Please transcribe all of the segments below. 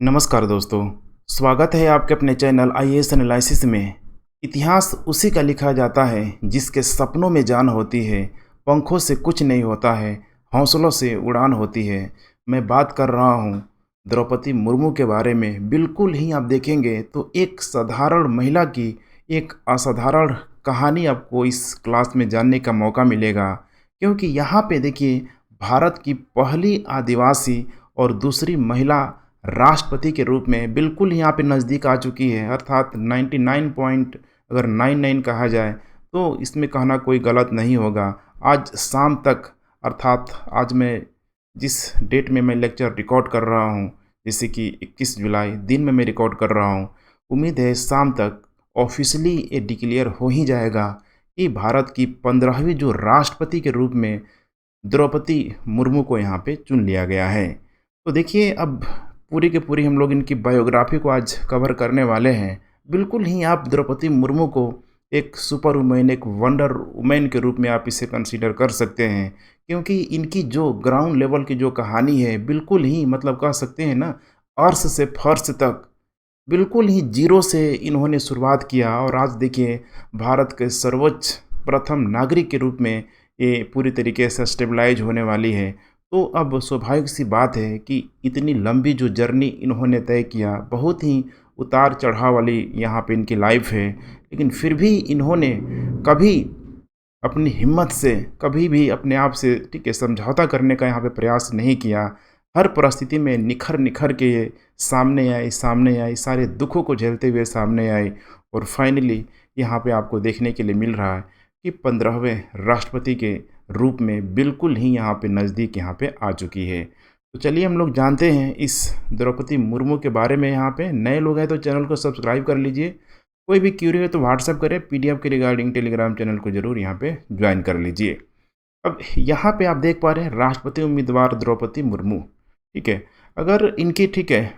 नमस्कार दोस्तों, स्वागत है आपके अपने चैनल आईएएस एनालिसिस में। इतिहास उसी का लिखा जाता है जिसके सपनों में जान होती है, पंखों से कुछ नहीं होता है, हौसलों से उड़ान होती है। मैं बात कर रहा हूँ द्रौपदी मुर्मू के बारे में। बिल्कुल ही आप देखेंगे तो एक साधारण महिला की एक असाधारण कहानी आपको इस क्लास में जानने का मौका मिलेगा, क्योंकि यहाँ पे देखिए भारत की पहली आदिवासी और दूसरी महिला राष्ट्रपति के रूप में बिल्कुल यहाँ पे नज़दीक आ चुकी है। अर्थात 99 पॉइंट अगर 99 कहा जाए तो इसमें कहना कोई गलत नहीं होगा। आज शाम तक, अर्थात आज मैं जिस डेट में मैं लेक्चर रिकॉर्ड कर रहा हूँ, जैसे कि 21 जुलाई दिन में मैं रिकॉर्ड कर रहा हूँ, उम्मीद है शाम तक ऑफिशियली ये डिक्लेयर हो ही जाएगा कि भारत की 15वीं जो राष्ट्रपति के रूप में द्रौपदी मुर्मू को यहाँ पे चुन लिया गया है। तो देखिए अब पूरी की पूरी हम लोग इनकी बायोग्राफी को आज कवर करने वाले हैं। बिल्कुल ही आप द्रौपदी मुर्मू को एक सुपर वुमेन, एक वंडर वुमेन के रूप में आप इसे कंसीडर कर सकते हैं, क्योंकि इनकी जो ग्राउंड लेवल की जो कहानी है बिल्कुल ही मतलब कह सकते हैं ना, अर्श से फर्श तक बिल्कुल ही जीरो से इन्होंने शुरुआत किया और आज देखिए भारत के सर्वोच्च प्रथम नागरिक के रूप में ये पूरी तरीके से स्टेबलाइज होने वाली है। तो अब स्वाभाविक सी बात है कि इतनी लंबी जो जर्नी इन्होंने तय किया, बहुत ही उतार चढ़ाव वाली यहाँ पे इनकी लाइफ है, लेकिन फिर भी इन्होंने कभी अपनी हिम्मत से, कभी भी अपने आप से ठीक है समझौता करने का यहाँ पे प्रयास नहीं किया। हर परिस्थिति में निखर निखर के ये सामने आई, सारे दुखों को झेलते हुए सामने आई और फाइनली यहाँ पे आपको देखने के लिए मिल रहा है कि 15वें राष्ट्रपति के रूप में बिल्कुल ही यहाँ पे नज़दीक यहाँ पे आ चुकी है। तो चलिए हम लोग जानते हैं इस द्रौपदी मुर्मू के बारे में। यहाँ पे नए लोग हैं तो चैनल को सब्सक्राइब कर लीजिए। कोई भी क्यूरी है तो व्हाट्सएप करें, पीडीएफ के रिगार्डिंग टेलीग्राम चैनल को ज़रूर यहाँ पे ज्वाइन कर लीजिए। अब यहाँ पे आप देख पा रहे हैं राष्ट्रपति उम्मीदवार द्रौपदी मुर्मू, ठीक है। अगर इनकी ठीक है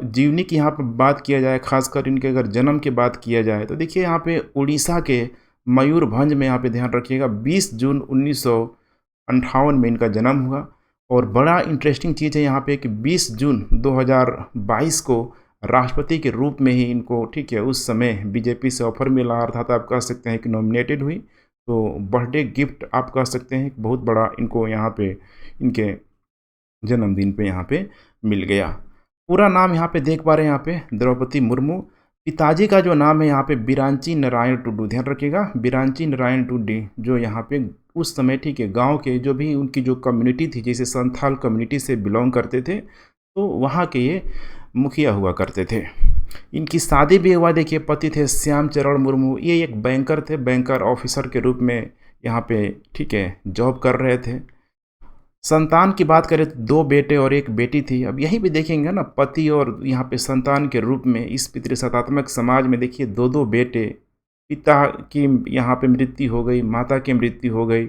जीवनी की यहाँ पे बात किया जाए, खासकर इनके अगर जन्म की बात किया जाए तो देखिए यहाँ पे उड़ीसा के मयूरभंज में, यहाँ पे ध्यान रखिएगा, 20 जून 1958 में इनका जन्म हुआ। और बड़ा इंटरेस्टिंग चीज़ है यहाँ पे कि 20 जून 2022 को राष्ट्रपति के रूप में ही इनको ठीक है उस समय बीजेपी से ऑफर मिला, अर्थात आप कह सकते हैं कि नॉमिनेटेड हुई। तो बर्थडे गिफ्ट आप कह सकते हैं बहुत बड़ा इनको यहाँ पे इनके जन्मदिन पे यहाँ पे मिल गया। पूरा नाम यहाँ पे देख पा रहे हैं, यहाँ पे द्रौपदी मुर्मू। पिताजी का जो नाम है यहाँ पे बिरांची नारायण टुडू, ध्यान रखिएगा बिरांची नारायण टुडू, जो यहाँ पे उस समय ठीक है गांव के जो भी उनकी जो कम्युनिटी थी, जैसे संथाल कम्युनिटी से बिलोंग करते थे, तो वहाँ के ये मुखिया हुआ करते थे। इनकी शादी भी हुआ, देखिए पति थे श्याम चरण मुर्मू, ये एक बैंकर थे, बैंकर ऑफिसर के रूप में यहाँ पे ठीक है जॉब कर रहे थे। संतान की बात करें तो 2 बेटे और 1 बेटी थी। अब यहीं पे देखेंगे ना, पति और यहाँ पे संतान के रूप में इस पितृसत्तात्मक समाज में देखिए 2-2 बेटे, पिता की यहाँ पे मृत्यु हो गई, माता की मृत्यु हो गई,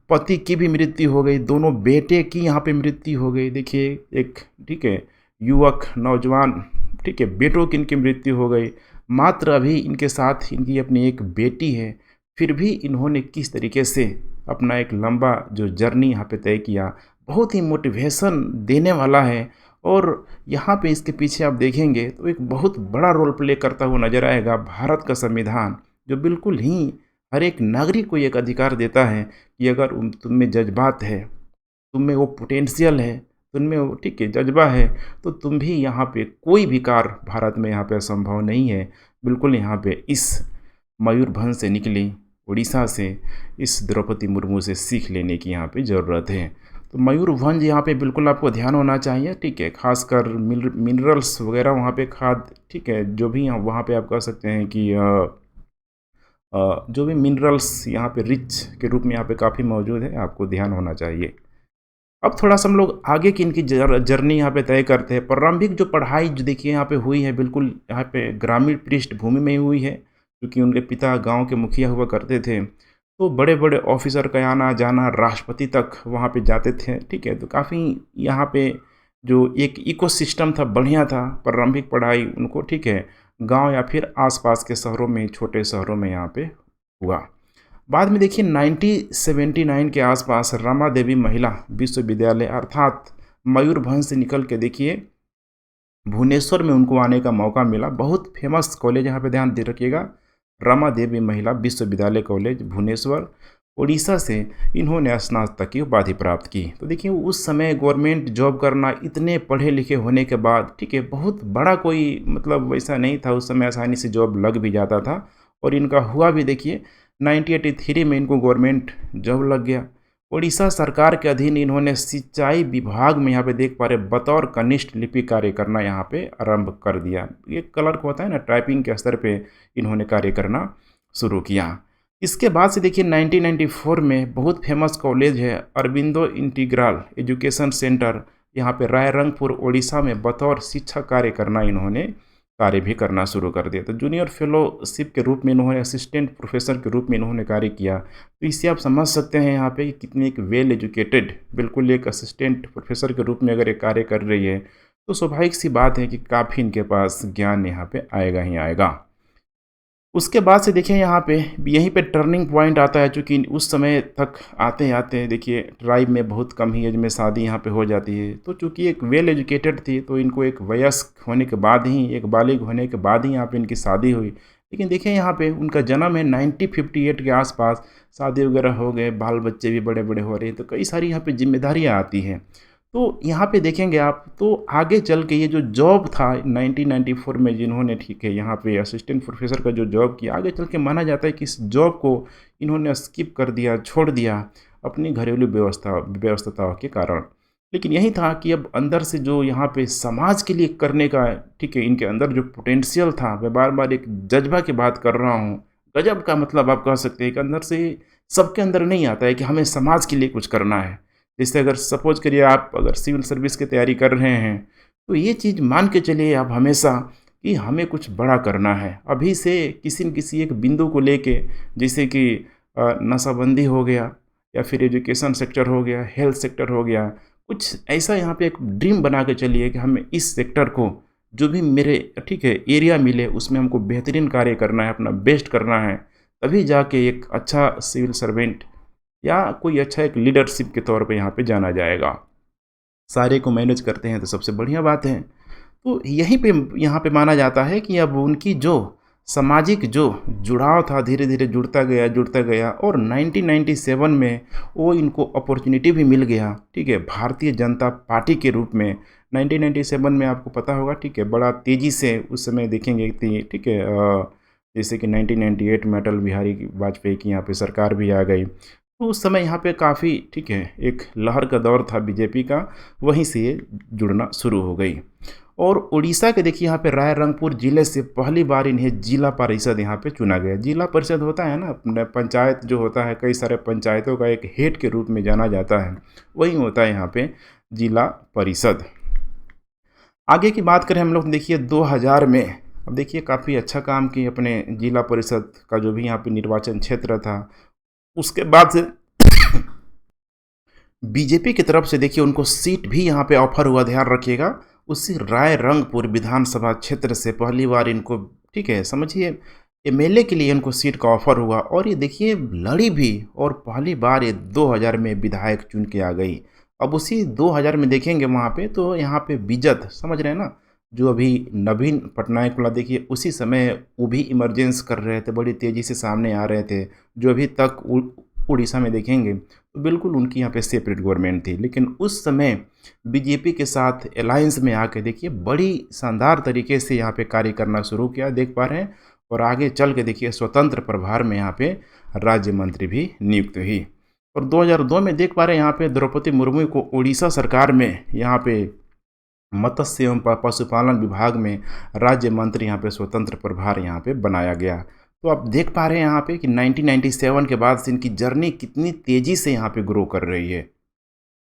पति की भी मृत्यु हो गई, दोनों बेटे की यहाँ पे मृत्यु हो गई। देखिए एक ठीक है युवक नौजवान ठीक है बेटों की इनकी मृत्यु हो गई, मात्र अभी इनके साथ इनकी अपनी एक बेटी है। फिर भी इन्होंने किस तरीके से अपना एक लंबा जो जर्नी यहाँ पे तय किया, बहुत ही मोटिवेशन देने वाला है। और यहाँ पे इसके पीछे आप देखेंगे तो एक बहुत बड़ा रोल प्ले करता हुआ नजर आएगा भारत का संविधान, जो बिल्कुल ही हर एक नागरिक को एक अधिकार देता है कि अगर तुम में जज्बात है, तुम में वो पोटेंशियल है, तुम में वो ठीक है जज्बा है, तो तुम भी यहाँ पे कोई भी कार्य भारत में यहाँ पे असंभव नहीं है। बिल्कुल यहाँ पे इस मयूरभंज से निकली उड़ीसा से इस द्रौपदी मुर्मू से सीख लेने की यहाँ पे ज़रूरत है। तो मयूरभंज यहाँ पे बिल्कुल आपको ध्यान होना चाहिए, ठीक है, खासकर मिनरल्स वगैरह वहाँ पे खाद ठीक है जो भी वहाँ पे आप कह सकते हैं कि जो भी मिनरल्स यहाँ पे रिच के रूप में यहाँ पे काफ़ी मौजूद है, आपको ध्यान होना चाहिए। अब थोड़ा सा हम लोग आगे की इनकी जर्नी यहाँ पे तय करते हैं। प्रारंभिक जो पढ़ाई जो देखिए यहाँ पे हुई है, बिल्कुल यहाँ पे ग्रामीण पृष्ठभूमि में ही हुई है, क्योंकि उनके पिता गांव के मुखिया हुआ करते थे। तो बड़े बड़े ऑफिसर का आना जाना, राष्ट्रपति तक वहाँ पे जाते थे, ठीक है। तो काफ़ी यहाँ पे जो एक इकोसिस्टम था बढ़िया था। प्रारंभिक पढ़ाई उनको ठीक है गांव या फिर आसपास के शहरों में, छोटे शहरों में यहाँ पे हुआ। बाद में देखिए 1979 के आसपास रमा देवी महिला विश्वविद्यालय, अर्थात मयूरभंज से निकल के देखिए भुवनेश्वर में उनको आने का मौका मिला। बहुत फेमस कॉलेज यहाँ पे ध्यान दे रखिएगा, रमा देवी महिला विश्वविद्यालय कॉलेज भुवनेश्वर, उड़ीसा से इन्होंने स्नातक की उपाधि प्राप्त की। तो देखिए उस समय गवर्नमेंट जॉब करना, इतने पढ़े लिखे होने के बाद, ठीक है, बहुत बड़ा कोई मतलब वैसा नहीं था। उस समय आसानी से जॉब लग भी जाता था और इनका हुआ भी। देखिए 1983 में इनको गवर्नमेंट जॉब लग गया। उड़ीसा सरकार के अधीन इन्होंने सिंचाई विभाग में यहाँ पे देख पा रहे बतौर कनिष्ठ लिपि कार्य करना यहाँ पे आरंभ कर दिया। ये क्लर्क होता है ना, टाइपिंग के स्तर पे इन्होंने कार्य करना शुरू किया। इसके बाद से देखिए 1994 में बहुत फेमस कॉलेज है अरबिंदो इंटीग्रल एजुकेशन सेंटर, यहाँ पे रायरंगपुर उड़ीसा में बतौर शिक्षक कार्य करना इन्होंने कार्य भी करना शुरू कर दिया। तो जूनियर फेलोशिप के रूप में इन्होंने, असिस्टेंट प्रोफेसर के रूप में इन्होंने कार्य किया। तो इससे आप समझ सकते हैं यहाँ पे कितनी एक वेल एजुकेटेड, बिल्कुल एक असिस्टेंट प्रोफेसर के रूप में अगर एक कार्य कर रही है तो स्वाभाविक सी बात है कि काफ़ी इनके पास ज्ञान यहाँ पे आएगा ही आएगा। उसके बाद से देखिए यहाँ पे यहीं पे टर्निंग पॉइंट आता है, चूँकि उस समय तक आते आते देखिए ट्राइब में बहुत कम ही एज में शादी यहाँ पे हो जाती है। तो चूँकि एक वेल एजुकेटेड थी तो इनको एक वयस्क होने के बाद ही, एक बालिग होने के बाद ही यहाँ पे इनकी शादी हुई। लेकिन देखिए यहाँ पे उनका जन्म है 1958 के आसपास, शादी वगैरह हो गए, बाल बच्चे भी बड़े बड़े हो रहे हैं, तो कई सारी यहाँ पे जिम्मेदारियाँ आती हैं। तो यहाँ पे देखेंगे आप तो आगे चल के ये जो जॉब था 1994 में जिन्होंने, ठीक है, यहाँ पे असिस्टेंट प्रोफेसर का जो जॉब किया, आगे चल के माना जाता है कि इस जॉब को इन्होंने स्किप कर दिया, छोड़ दिया अपनी घरेलू व्यस्तताओं के कारण। लेकिन यही था कि अब अंदर से जो यहाँ पे समाज के लिए करने का, ठीक है, इनके अंदर जो पोटेंशियल था, मैं बार बार एक जज्बा की बात कर रहा हूँ। गजब का मतलब आप कह सकते हैं कि अंदर से सबके अंदर नहीं आता है कि हमें समाज के लिए कुछ करना है। जैसे अगर सपोज करिए आप अगर सिविल सर्विस की तैयारी कर रहे हैं तो ये चीज़ मान के चलिए आप हमेशा कि हमें कुछ बड़ा करना है। अभी से किसी न किसी एक बिंदु को लेके, जैसे कि नशाबंदी हो गया या फिर एजुकेशन सेक्टर हो गया, हेल्थ सेक्टर हो गया, कुछ ऐसा यहाँ पे एक ड्रीम बना के चलिए कि हमें इस सेक्टर को, जो भी मेरे, ठीक है, एरिया मिले उसमें हमको बेहतरीन कार्य करना है, अपना बेस्ट करना है। तभी जाके एक अच्छा सिविल सर्वेंट या कोई अच्छा एक लीडरशिप के तौर पे यहाँ पे जाना जाएगा। सारे को मैनेज करते हैं तो सबसे बढ़िया बात है। तो यहीं पे यहाँ पे माना जाता है कि अब उनकी जो सामाजिक जो जुड़ाव था धीरे धीरे जुड़ता गया और 1997 में वो इनको अपॉर्चुनिटी भी मिल गया, ठीक है, भारतीय जनता पार्टी के रूप में। 1997 में आपको पता होगा, ठीक है, बड़ा तेज़ी से उस समय देखेंगे थी, ठीक है, जैसे कि 1998 में अटल बिहारी वाजपेयी की यहाँ पे सरकार भी आ गई। तो उस समय यहाँ पे काफ़ी, ठीक है, एक लहर का दौर था बीजेपी का, वहीं से ये जुड़ना शुरू हो गई। और उड़ीसा के देखिए यहाँ पे रायरंगपुर जिले से पहली बार इन्हें जिला परिषद यहाँ पे चुना गया। जिला परिषद होता है ना, अपने पंचायत जो होता है, कई सारे पंचायतों का एक हेड के रूप में जाना जाता है, वही होता है यहाँ पे जिला परिषद। आगे की बात करें हम लोग, देखिए 2000 में, अब देखिए काफ़ी अच्छा काम किए अपने जिला परिषद का जो भी यहाँ पे निर्वाचन क्षेत्र था। उसके बाद से बीजेपी की तरफ से देखिए उनको सीट भी यहाँ पे ऑफर हुआ, ध्यान रखिएगा, उसी रायरंगपुर विधानसभा क्षेत्र से पहली बार इनको, ठीक है, समझिए एमएलए के लिए इनको सीट का ऑफर हुआ और ये देखिए लड़ी भी और पहली बार ये 2000 में विधायक चुन के आ गई। अब उसी 2000 में देखेंगे वहाँ पे तो यहाँ पे विजत, समझ रहे हैं ना, जो अभी नवीन पटनायक वाला, देखिए उसी समय वो भी इमरजेंस कर रहे थे, बड़ी तेज़ी से सामने आ रहे थे। जो अभी तक उड़ीसा में देखेंगे तो बिल्कुल उनकी यहाँ पे सेपरेट गवर्नमेंट थी, लेकिन उस समय बीजेपी के साथ अलायंस में आके देखिए बड़ी शानदार तरीके से यहाँ पे कार्य करना शुरू किया, देख पा रहे हैं। और आगे चल के देखिए स्वतंत्र प्रभार में यहाँ पे राज्य मंत्री भी नियुक्त हुई। और 2002 में देख पा रहे हैं यहाँ पे द्रौपदी मुर्मू को उड़ीसा सरकार में यहाँ पे मत्स्य एवं पशुपालन विभाग में राज्य मंत्री यहाँ पे स्वतंत्र प्रभार यहाँ पे बनाया गया। तो आप देख पा रहे हैं यहाँ पे कि 1997 के बाद से इनकी जर्नी कितनी तेज़ी से यहाँ पे ग्रो कर रही है,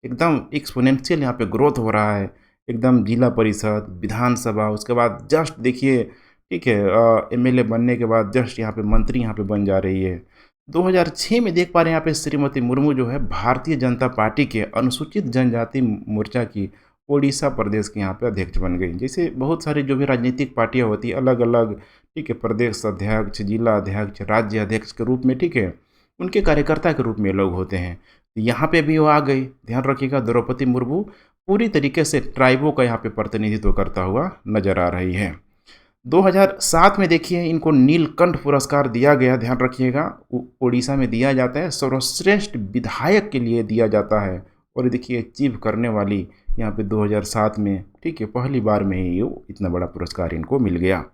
एकदम एक्सपोनेंशियल यहाँ पे ग्रोथ हो रहा है, एकदम जिला परिषद, विधानसभा, उसके बाद जस्ट देखिए, ठीक है, एमएलए बनने के बाद जस्ट यहाँ पे मंत्री यहाँ पे बन जा रही है। 2006 में देख पा रहे हैं यहाँ पे श्रीमती मुर्मू जो है भारतीय जनता पार्टी के अनुसूचित जनजाति मोर्चा की ओडिशा प्रदेश के यहाँ पे अध्यक्ष बन गई। जैसे बहुत सारी जो भी राजनीतिक पार्टियाँ होती है अलग अलग, ठीक है, प्रदेश अध्यक्ष, जिला अध्यक्ष, राज्य अध्यक्ष के रूप में, ठीक है, उनके कार्यकर्ता के रूप में लोग होते हैं। यहाँ पे भी वो आ गई, ध्यान रखिएगा, द्रौपदी मुर्मू पूरी तरीके से ट्राइबों का यहाँ पे प्रतिनिधित्व करता हुआ नजर आ रही है। 2007 में देखिए इनको नीलकंठ पुरस्कार दिया गया, ध्यान रखिएगा, उड़ीसा में दिया जाता है, सर्वश्रेष्ठ विधायक के लिए दिया जाता है। और देखिए अचीव करने वाली यहाँ पे 2007 में, ठीक है, पहली बार में ही ये इतना बड़ा पुरस्कार इनको मिल गया।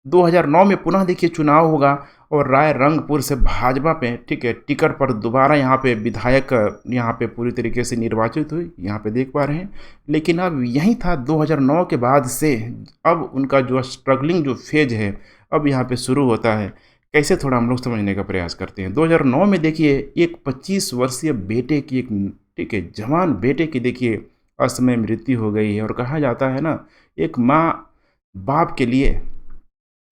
2009 में पुनः देखिए चुनाव होगा और रायरंगपुर से भाजपा पे, ठीक है, टिकट पर दोबारा यहाँ पे विधायक यहाँ पे पूरी तरीके से निर्वाचित हुई, यहाँ पे देख पा रहे हैं। लेकिन अब यही था 2009 के बाद से अब उनका जो स्ट्रगलिंग जो फेज है अब यहाँ पे शुरू होता है। कैसे, थोड़ा हम लोग समझने का प्रयास करते हैं। 2009 में देखिए एक 25 वर्षीय बेटे की, एक, ठीक है, जवान बेटे की देखिए असमय मृत्यु हो गई है। और कहा जाता है ना, एक माँ बाप के लिए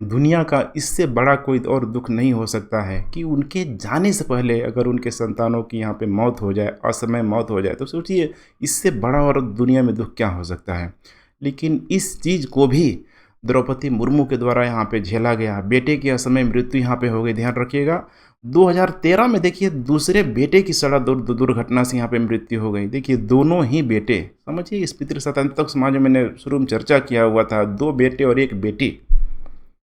दुनिया का इससे बड़ा कोई और दुख नहीं हो सकता है कि उनके जाने से पहले अगर उनके संतानों की यहाँ पे मौत हो जाए, असमय मौत हो जाए, तो सोचिए इससे बड़ा और दुनिया में दुख क्या हो सकता है। लेकिन इस चीज़ को भी द्रौपदी मुर्मू के द्वारा यहाँ पे झेला गया। बेटे की असमय मृत्यु यहाँ पे हो गई, ध्यान रखिएगा। 2013 में देखिए दूसरे बेटे की सड़क दुर्घटना से यहाँ पे मृत्यु हो गई। देखिए दोनों ही बेटे, समझिए इस पितृसत्तात्मक समाज में मैंने शुरू में चर्चा किया हुआ था, 2 बेटे और 1 बेटी।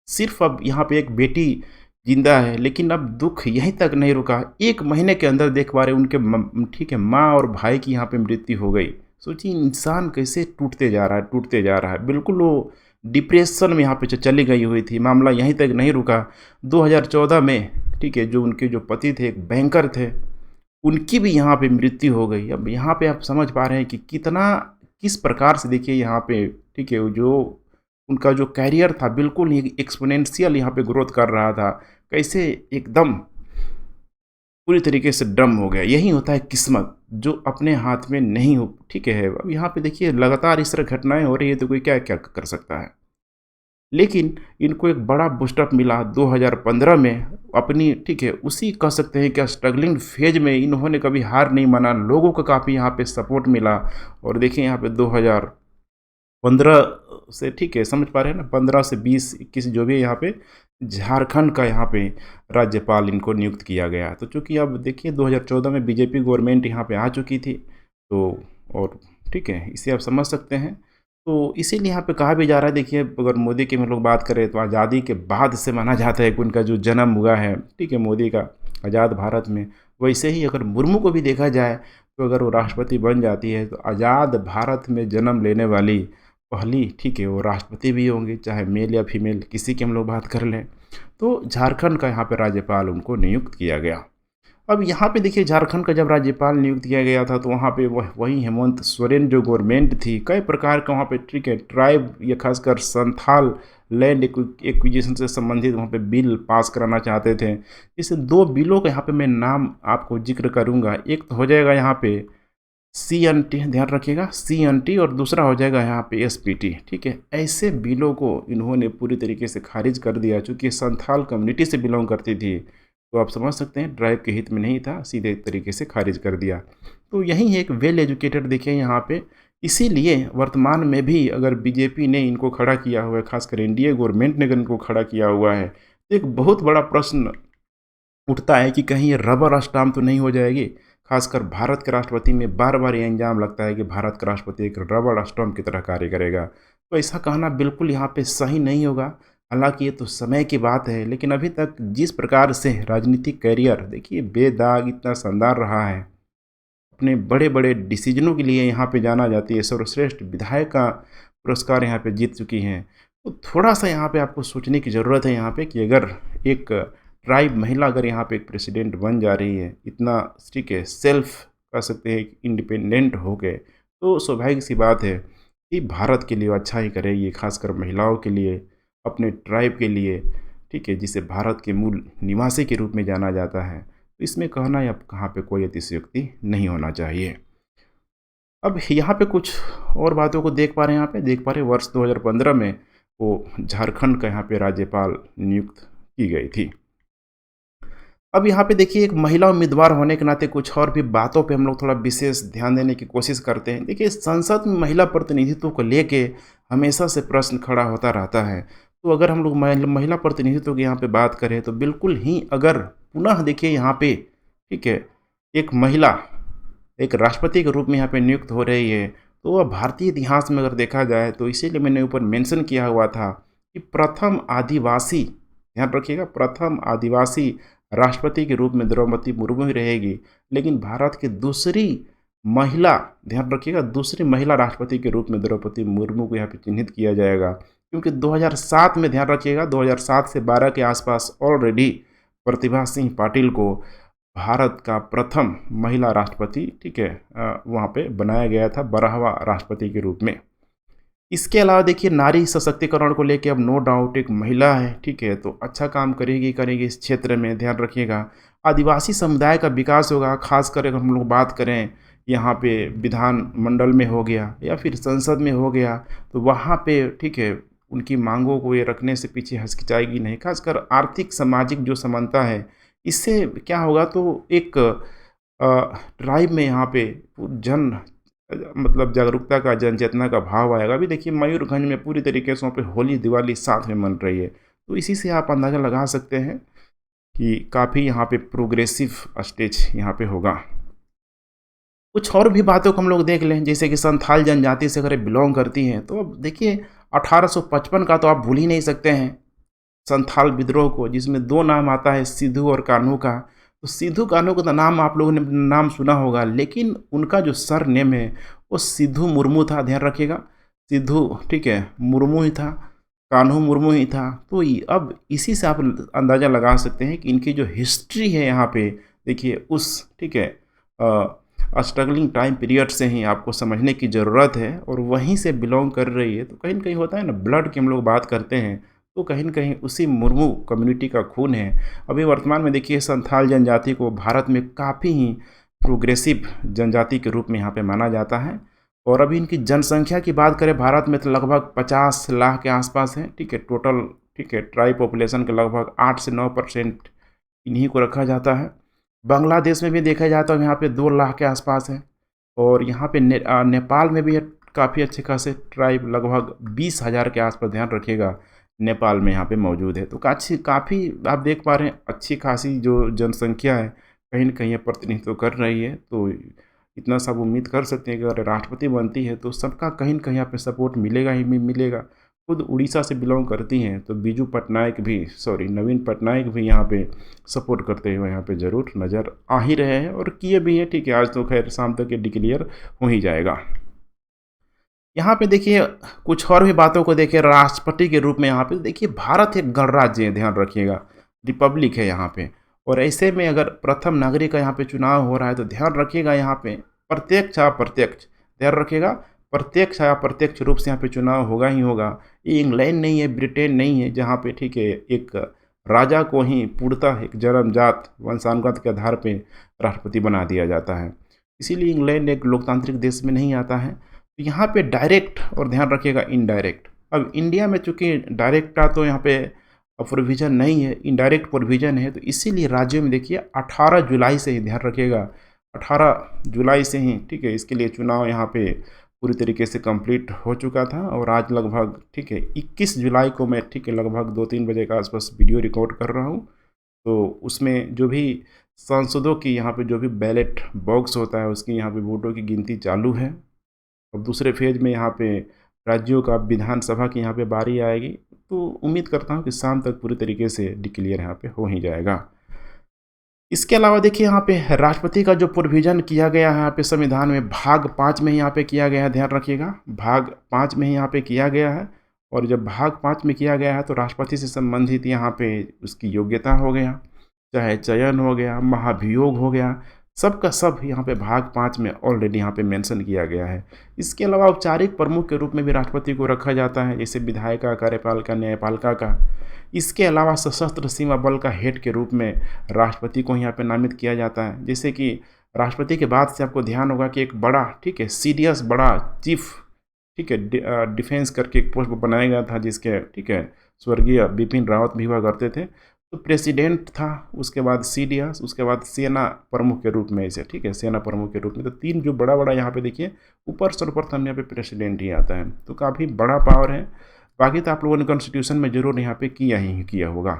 सिर्फ अब यहाँ पे एक बेटी जिंदा है, लेकिन अब दुख यहीं तक नहीं रुका। 1 महीने के अंदर देख पा रहे उनके ठीक है माँ और भाई की यहाँ पे मृत्यु हो गई। सोचिए इंसान कैसे टूटते जा रहा है, टूटते जा रहा है। बिल्कुल वो डिप्रेशन में यहाँ पे चली गई हुई थी। मामला यहीं तक नहीं रुका। 2014 में, ठीक है, जो उनके जो पति थे, एक बैंकर थे, उनकी भी यहाँ पे मृत्यु हो गई। अब यहाँ पे आप समझ पा रहे हैं कि कितना, किस प्रकार से देखिए यहाँ पे, ठीक है, जो उनका जो कैरियर था बिल्कुल ही एक्सपोनेंशियल यहाँ पे ग्रोथ कर रहा था, कैसे एकदम पूरी तरीके से डम हो गया। यही होता है किस्मत, जो अपने हाथ में नहीं हो, ठीक है। अब यहाँ पे देखिए लगातार इस तरह घटनाएं हो रही है तो कोई क्या क्या कर सकता है। लेकिन इनको एक बड़ा बूस्टअप मिला 2015 में अपनी, ठीक है, उसी कह सकते हैं क्या स्ट्रगलिंग फेज में इन्होंने कभी हार नहीं माना, लोगों का काफ़ी यहाँ पे सपोर्ट मिला। और देखिए यहाँ पे 2015 से, ठीक है, समझ पा रहे हैं ना, 15 से 20, 21 जो भी है, यहाँ पे झारखंड का यहाँ पे राज्यपाल इनको नियुक्त किया गया। तो चूंकि अब देखिए 2014 में बीजेपी गवर्नमेंट यहाँ पे आ चुकी थी, तो और ठीक है इसे आप समझ सकते हैं। तो इसीलिए यहाँ पे कहा भी जा रहा है, देखिए अगर मोदी की हम लोग बात करें तो आज़ादी के बाद से माना जाता है कि उनका जो जन्म हुआ है, ठीक है, मोदी का आज़ाद भारत में। वैसे ही अगर मुर्मू को भी देखा जाए तो अगर वो राष्ट्रपति बन जाती है तो आज़ाद भारत में जन्म लेने वाली पहली, ठीक है, वो राष्ट्रपति भी होंगे, चाहे मेल या फीमेल किसी की हम लोग बात कर लें। तो झारखंड का यहाँ पे राज्यपाल उनको नियुक्त किया गया। अब यहाँ पे देखिए झारखंड का जब राज्यपाल नियुक्त किया गया था तो वहाँ पे वही हेमंत सोरेन जो गवर्नमेंट थी, कई प्रकार का वहाँ पे, ठीक है, ट्राइब या खासकर संथाल लैंड एक्विजिशन से संबंधित वहाँ पे बिल पास कराना चाहते थे। इस 2 बिलों का यहाँ पे मैं नाम आपको जिक्र करूँगा। एक तो हो जाएगा यहाँ पे CNT, ध्यान रखिएगा CNT, और दूसरा हो जाएगा यहाँ पे SPT, ठीक है। ऐसे बिलों को इन्होंने पूरी तरीके से खारिज कर दिया। चूँकि संथाल कम्युनिटी से बिलोंग करती थी तो आप समझ सकते हैं ट्राइब के हित में नहीं था, सीधे तरीके से खारिज कर दिया। तो यही एक वेल एजुकेटेड देखिए यहाँ पे, इसीलिए वर्तमान में भी अगर बीजेपी ने इनको खड़ा किया हुआ है, खासकर NDA गवर्नमेंट ने अगर इनको खड़ा किया हुआ है, तो एक बहुत बड़ा प्रश्न उठता है कि कहीं ये रबर स्टाम्प तो नहीं हो जाएगी। खासकर भारत के राष्ट्रपति में बार बार ये इंजाम लगता है कि भारत का राष्ट्रपति एक रबर स्टाम्प की तरह कार्य करेगा। तो ऐसा कहना बिल्कुल यहाँ पे सही नहीं होगा। हालांकि ये तो समय की बात है, लेकिन अभी तक जिस प्रकार से राजनीतिक कैरियर देखिए बेदाग इतना शानदार रहा है, अपने बड़े बड़े डिसीजनों के लिए यहाँ पे जाना जाती है, सर्वश्रेष्ठ विधायक का पुरस्कार यहाँ पे जीत चुकी हैं। तो थोड़ा सा यहाँ पे आपको सोचने की ज़रूरत है यहाँ पे कि अगर एक ट्राइब महिला अगर यहाँ पे एक प्रेसिडेंट बन जा रही है, इतना, ठीक है, सेल्फ कह सकते हैं इंडिपेंडेंट हो गए, तो स्वाभाविक सी बात है कि भारत के लिए अच्छा ही करेगी, खासकर महिलाओं के लिए, अपने ट्राइब के लिए, ठीक है, जिसे भारत के मूल निवासी के रूप में जाना जाता है। तो इसमें कहना या कहाँ पे कोई अतिशयोक्ति नहीं होना चाहिए। अब यहाँ पे कुछ और बातों को देख पा रहे हैं, यहाँ पे देख पा रहे हैं वर्ष 2015 में वो झारखंड का यहाँ पे राज्यपाल नियुक्त की गई थी। अब यहाँ पे देखिए एक महिला उम्मीदवार होने के नाते कुछ और भी बातों पे हम लोग थोड़ा विशेष ध्यान देने की कोशिश करते हैं। देखिए संसद में महिला प्रतिनिधित्व को लेके हमेशा से प्रश्न खड़ा होता रहता है। तो अगर हम लोग महिला प्रतिनिधित्व की यहाँ पे बात करें तो बिल्कुल ही अगर पुनः देखिए यहाँ पे, ठीक है, एक महिला एक राष्ट्रपति के रूप में यहाँ पे नियुक्त हो रही है तो वह भारतीय इतिहास में अगर देखा जाए तो इसीलिए मैंने ऊपर मेंशन किया हुआ था कि प्रथम आदिवासी, ध्यान रखिएगा, प्रथम आदिवासी राष्ट्रपति के रूप में द्रौपदी मुर्मू ही रहेगी। लेकिन भारत की दूसरी महिला, ध्यान रखिएगा, दूसरी महिला राष्ट्रपति के रूप में द्रौपदी मुर्मू को यहाँ पे चिन्हित किया जाएगा, क्योंकि 2007 में, ध्यान रखिएगा, 2007 से 12 के आसपास ऑलरेडी प्रतिभा सिंह पाटिल को भारत का प्रथम महिला राष्ट्रपति, ठीक है, वहाँ पे बनाया गया था 12वां राष्ट्रपति के रूप में। इसके अलावा देखिए नारी सशक्तिकरण को लेके अब नो डाउट एक महिला है, ठीक है, तो अच्छा काम करेगी इस क्षेत्र में, ध्यान रखिएगा। आदिवासी समुदाय का विकास होगा, खासकर अगर हम लोग बात करें यहाँ पे विधान मंडल में हो गया या फिर संसद में हो गया, तो वहाँ पे, ठीक है, उनकी मांगों को ये रखने से पीछे हिचकिचाएगी नहीं। खासकर आर्थिक सामाजिक जो समानता है, इससे क्या होगा, तो एक ट्राइब में यहाँ पे जन मतलब जागरूकता का, जन चेतना का भाव आएगा। अभी देखिए मयूरभंज में पूरी तरीके से वहाँ पे होली दिवाली साथ में मन रही है, तो इसी से आप अंदाज़ा लगा सकते हैं कि काफ़ी यहाँ पे प्रोग्रेसिव स्टेज यहाँ पे होगा। कुछ और भी बातों को हम लोग देख लें, जैसे कि संथाल जनजाति से अगर बिलोंग करती हैं, तो अब देखिए 1855 का तो आप भूल ही नहीं सकते हैं, संथाल विद्रोह को, जिसमें 2 नाम आता है, सिद्धू और कान्हू का। तो सिद्धू कान्हू का तो नाम आप लोगों ने नाम सुना होगा, लेकिन उनका जो सर नेम है वो सिद्धू मुर्मू था, ध्यान रखिएगा, सिद्धू, ठीक है, मुर्मू ही था, कान्हू मुर्मू ही था। तो अब इसी से आप अंदाज़ा लगा सकते हैं कि इनकी जो हिस्ट्री है यहाँ पे, देखिए उस, ठीक है, स्ट्रगलिंग टाइम पीरियड से ही आपको समझने की ज़रूरत है, और वहीं से बिलोंग कर रही है। तो कहीं न कहीं होता है ना, ब्लड की हम लोग बात करते हैं, तो कहीं न कहीं उसी मुर्मू कम्युनिटी का खून है। अभी वर्तमान में देखिए संथाल जनजाति को भारत में काफ़ी ही प्रोग्रेसिव जनजाति के रूप में यहाँ पे माना जाता है। और अभी इनकी जनसंख्या की बात करें भारत में, तो लगभग 50 लाख के आसपास है, ठीक है, टोटल, ठीक है, ट्राइब पॉपुलेशन के लगभग 8 से 9% इन्हीं को रखा जाता है। बांग्लादेश में भी देखा जाता है, यहाँ पे 2 लाख के आसपास है। और यहाँ पे नेपाल में भी काफ़ी अच्छे खासे ट्राइब, लगभग 20,000 के आसपास, ध्यान रखिएगा, नेपाल में यहाँ पे मौजूद है। तो काफ़ी आप देख पा रहे हैं, अच्छी खासी जो जनसंख्या है कहीं न कहीं प्रतिनिधित्व कर रही है। तो इतना सब उम्मीद कर सकते हैं कि अगर राष्ट्रपति बनती है तो सबका कहीं न कहीं यहाँ पे सपोर्ट मिलेगा ही मिलेगा। खुद उड़ीसा से बिलोंग करती हैं, तो नवीन पटनायक भी यहाँ पे सपोर्ट करते हुए यहाँ पे ज़रूर नज़र आ ही रहे हैं, और किए भी हैं, ठीक है। आज तो खैर शाम तक ये डिक्लेयर हो ही जाएगा। यहाँ पे देखिए कुछ और भी बातों को देखिए, राष्ट्रपति के रूप में यहाँ पे देखिए भारत एक गणराज्य है, ध्यान रखिएगा, रिपब्लिक है यहाँ पे। और ऐसे में अगर प्रथम नागरिक का यहाँ पे चुनाव हो रहा है, तो ध्यान रखिएगा यहाँ पे प्रत्यक्ष या अप्रत्यक्ष, ध्यान रखिएगा, प्रत्यक्ष या अप्रत्यक्ष रूप से यहाँ पे चुनाव होगा ही होगा। ये इंग्लैंड नहीं है, ब्रिटेन नहीं है, जहाँ पे, ठीक है, एक राजा को ही पूर्णतः एक जन्मजात वंशानुगत के आधार पे राष्ट्रपति बना दिया जाता है। इसीलिए इंग्लैंड एक लोकतांत्रिक देश में नहीं आता है। तो यहाँ पे डायरेक्ट और ध्यान रखिएगा इनडायरेक्ट। अब इंडिया में चूँकि डायरेक्ट का तो यहाँ पे प्रोविज़न नहीं है, इनडायरेक्ट प्रोविज़न है, तो इसीलिए राज्यों में देखिए 18 जुलाई से ही, ध्यान रखिएगा, 18 जुलाई से ही, ठीक है, इसके लिए चुनाव यहाँ पे पूरी तरीके से कंप्लीट हो चुका था। और आज लगभग, ठीक है, 21 जुलाई को मैं, ठीक है, लगभग 2-3 बजे के आसपास वीडियो रिकॉर्ड कर रहा हूँ। तो उसमें जो भी सांसदों की यहाँ पे जो भी बैलेट बॉक्स होता है, उसकी यहाँ पे वोटों की गिनती चालू है। अब दूसरे फेज में यहाँ पे राज्यों का विधानसभा की यहाँ पे बारी आएगी, तो उम्मीद करता हूँ कि शाम तक पूरी तरीके से डिक्लेयर यहाँ पे हो ही जाएगा। इसके अलावा देखिए यहाँ पे राष्ट्रपति का जो प्रोविज़न किया गया है यहाँ पे संविधान में, भाग 5 में यहाँ पे किया गया है, ध्यान रखिएगा, भाग 5 में यहाँ पे किया गया है। और जब भाग 5 में किया गया है, तो राष्ट्रपति से संबंधित यहाँ पे उसकी योग्यता हो गया, चाहे चयन हो गया, महाभियोग हो गया, सब का सब यहाँ पे भाग 5 में ऑलरेडी यहाँ पे मेंशन किया गया है। इसके अलावा औपचारिक प्रमुख के रूप में भी राष्ट्रपति को रखा जाता है, जैसे विधायिका, कार्यपालिका, न्यायपालिका का। इसके अलावा सशस्त्र सीमा बल का हेड के रूप में राष्ट्रपति को यहाँ पे नामित किया जाता है। जैसे कि राष्ट्रपति के बाद से आपको ध्यान होगा कि एक बड़ा, ठीक है, सीरियस बड़ा चीफ, ठीक है, डिफेंस करके एक पोस्ट बनाया गया था, जिसके, ठीक है, स्वर्गीय बिपिन रावत भी हुआ करते थे। तो प्रेसिडेंट था, उसके बाद सीडीएस, उसके बाद सेना प्रमुख के रूप में इसे, ठीक है, सेना प्रमुख के रूप में। तो 3 जो बड़ा यहाँ पे देखिए, ऊपर सर्वप्रथम यहाँ पे प्रेसिडेंट ही आता है। तो काफ़ी बड़ा पावर है। बाकी तो आप लोगों ने कॉन्स्टिट्यूशन में जरूर यहाँ पे किया होगा।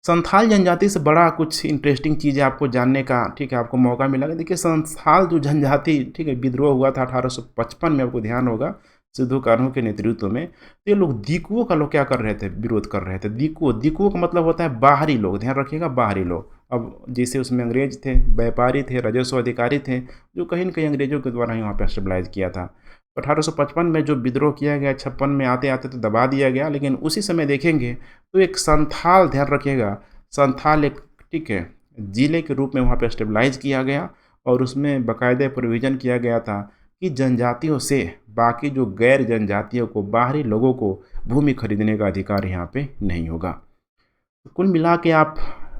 संथाल जनजाति से बड़ा कुछ इंटरेस्टिंग चीज़ है आपको जानने का, ठीक है, आपको मौका मिला। देखिए संथाल जो जनजाति, ठीक है, विद्रोह हुआ था 1855 में, आपको ध्यान होगा, सिद्धू कान्हू के नेतृत्व में। तो ये लोग दीकुओं का लोग क्या कर रहे थे, विरोध कर रहे थे। दीकुओं का मतलब होता है बाहरी लोग, ध्यान रखिएगा, बाहरी लोग। अब जैसे उसमें अंग्रेज थे, व्यापारी थे, राजस्व अधिकारी थे, जो कहीं न कहीं अंग्रेजों के द्वारा यहाँ पे स्टेबलाइज़ किया था। 1855 में जो विद्रोह किया गया, 56 में आते-आते तो दबा दिया गया, लेकिन उसी समय देखेंगे तो एक संथाल, ध्यान रखिएगा, संथाल एक, ठीक है, ज़िले के रूप में वहाँ पे स्टेबलाइज़ किया गया और उसमें बाकायदे प्रोविज़न किया गया था कि जनजातियों से बाकी जो गैर जनजातियों को, बाहरी लोगों को भूमि खरीदने का अधिकार यहाँ पे नहीं होगा। तो कुल मिला के आप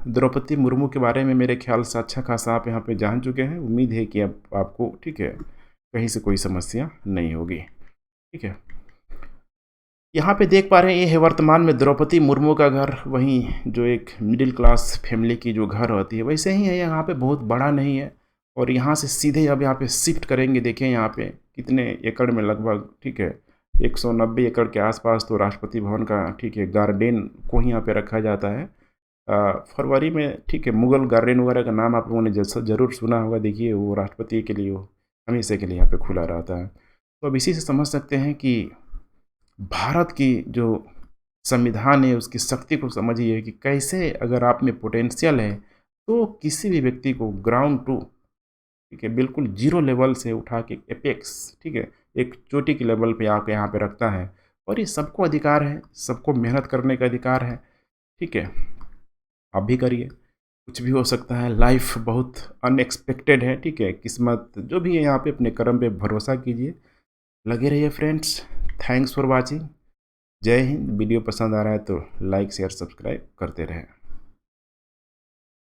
द्रौपदी मुर्मू के बारे में मेरे ख्याल से अच्छा खासा आप यहाँ पे जान चुके हैं। उम्मीद है कि अब आपको, ठीक है, कहीं से कोई समस्या नहीं होगी, ठीक है। यहाँ पे देख पा रहे हैं ये है वर्तमान में द्रौपदी मुर्मू का घर। वहीं जो एक मिडिल क्लास फैमिली की जो घर होती है वैसे ही है, यहाँ पे बहुत बड़ा नहीं है। और यहाँ से सीधे अब यहाँ पे शिफ्ट करेंगे। देखिए यहाँ पे कितने एकड़ में, लगभग, ठीक है, 190 एकड़ के आसपास तो राष्ट्रपति भवन का, ठीक है, गार्डन को ही यहाँ पे रखा जाता है। फरवरी में, ठीक है, मुगल गार्डन वगैरह का नाम आप लोगों ने जैसा ज़रूर सुना होगा। देखिए वो राष्ट्रपति के लिए, वो हमेशा के लिए यहाँ पे खुला रहता है। तो अब इसी से समझ सकते हैं कि भारत की जो संविधान है उसकी शक्ति को समझिए कि कैसे अगर आप में पोटेंशियल है तो किसी भी व्यक्ति को ग्राउंड टू, ठीक है, बिल्कुल जीरो लेवल से उठा के एपेक्स, ठीक है, एक चोटी के लेवल पे आके यहाँ पे रखता है। और ये सबको अधिकार है, सबको मेहनत करने का अधिकार है, ठीक है। आप भी करिए, कुछ भी हो सकता है। लाइफ बहुत अनएक्सपेक्टेड है, ठीक है, किस्मत जो भी है, यहाँ पे अपने कर्म पे भरोसा कीजिए, लगे रहिए फ्रेंड्स। Thanks for watching. जय हिंद। वीडियो पसंद आ रहा है तो लाइक शेयर सब्सक्राइब करते रहें।